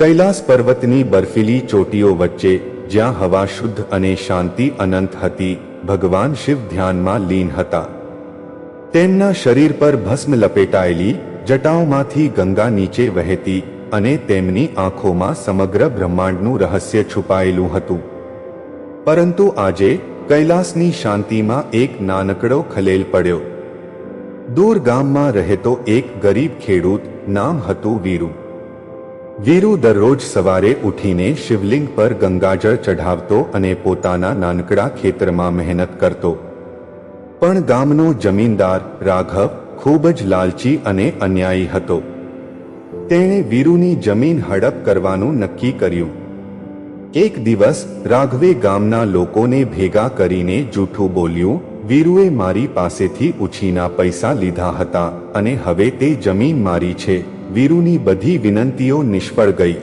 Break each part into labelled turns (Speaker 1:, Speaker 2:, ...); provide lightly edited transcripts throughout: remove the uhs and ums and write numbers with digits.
Speaker 1: કૈલાસ પર્વતની બર્ફીલી ચોટીઓ વચ્ચે જ્યાં હવા શુદ્ધ અને શાંતિ અનંત હતી, ભગવાન શિવ ધ્યાનમાં લીન હતા. તેમના શરીર પર ભસ્મ લપેટાયેલી જટાઓમાંથી ગંગા નીચે વહેતી અને તેમની આંખોમાં સમગ્ર બ્રહ્માંડનું રહસ્ય છુપાયેલું હતું. પરંતુ આજે કૈલાસની શાંતિમાં એક નાનકડો ખલેલ પડ્યો. દૂર ગામમાં રહેતો એક ગરીબ ખેડૂત, નામ હતું વીરુ. વીરુ દરરોજ સવારે ઉઠીને શિવલિંગ પર ગંગાજળ ચઢાવતો અને પોતાના નાનકડા ખેતરમાં મહેનત કરતો. પણ ગામનો જમીનદાર રાઘવ ખૂબ જ લાલચી અને અન્યાયી હતો. તેણે વીરુની જમીન હડપ કરવાનું નક્કી કર્યું. એક દિવસ રાઘવે ગામના લોકોને ભેગા કરીને જૂઠું બોલ્યું, વીરુએ મારી પાસેથી ઉછીના પૈસા લીધા હતા અને હવે તે જમીન મારી છે. વીરુની બધી વિનંતીઓ નિષ્ફળ ગઈ.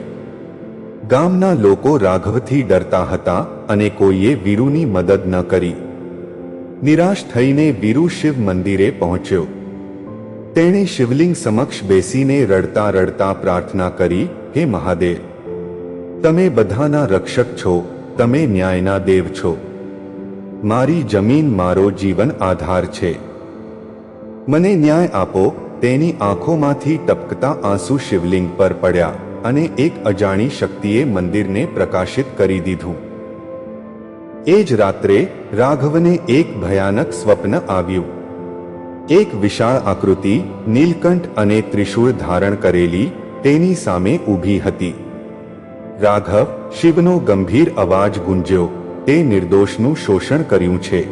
Speaker 1: ગામના લોકો રાઘવથી ડરતા હતા અને કોઈએ વીરુની મદદ ન કરી. નિરાશ થઈને વીરુ શિવ મંદિરે પહોંચ્યો. તેણે શિવલિંગ સમક્ષ બેસીને રડતા રડતા પ્રાર્થના કરી, હે મહાદેવ, તમે બધાના રક્ષક છો, તમે ન્યાયના દેવ છો. મારી જમીન મારો જીવન આધાર છે. મને ન્યાય આપો. તેની આંખોમાંથી ટપકતા આંસુ શિવલિંગ પર પડ્યા અને એક અજાણી શક્તિએ મંદિરને પ્રકાશિત કરી દીધું. એ જ રાત્રે રાઘવને એક ભયાનક સ્વપ્ન આવ્યું. એક વિશાળ આકૃતિ, નીલકંઠ અને ત્રિશૂળ ધારણ કરેલી, તેની સામે ઊભી હતી. રાઘવ, શિવનો ગંભીર અવાજ ગુંજ્યો, તે નિર્દોષનું શોષણ કર્યું છે.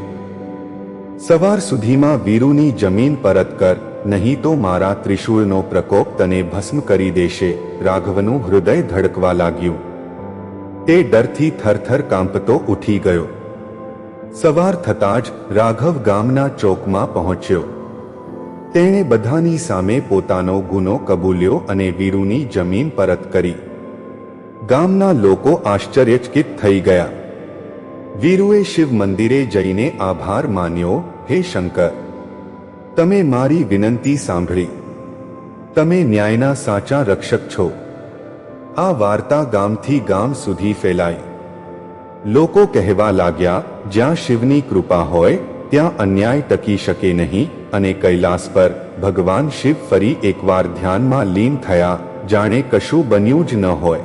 Speaker 1: સવાર સુધીમાં વીરુની જમીન પરત કર, નહીં તો મારા ત્રિશૂળનો પ્રકોપ તને ભસ્મ કરી દેશે. રાઘવનું હૃદય ધડકવા લાગ્યું. તે ડરથી થરથર કાંપતો ઉઠી ગયો. સવાર થતાં જ રાઘવ ગામના ચોકમાં પહોંચ્યો. તેણે બધાની સામે પોતાનો ગુનો કબૂલ્યો અને વીરુની જમીન પરત કરી. ગામના લોકો આશ્ચર્યચકિત થઈ ગયા. વીરુએ શિવ મંદિરે જઈને આભાર માન્યો, હે શંકર, તમે મારી વિનંતી સાંભળી. તમે ન્યાયના સાચા રક્ષક છો. આ વાર્તા ગામથી ગામ સુધી ફેલાઈ. લોકો કહેવા લાગ્યા, જ્યાં શિવની કૃપા હોય ત્યાં અન્યાય ટકી શકે નહીં. અને કૈલાસ પર ભગવાન શિવ ફરી એકવાર ધ્યાનમાં લીન થયા, જાણે કશું બન્યું જ ન હોય.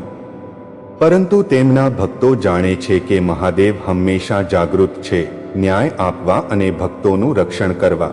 Speaker 1: પરંતુ તેમના ભક્તો જાણે છે કે મહાદેવ હંમેશા જાગૃત છે, ન્યાય આપવા અને ભક્તોનું રક્ષણ કરવા.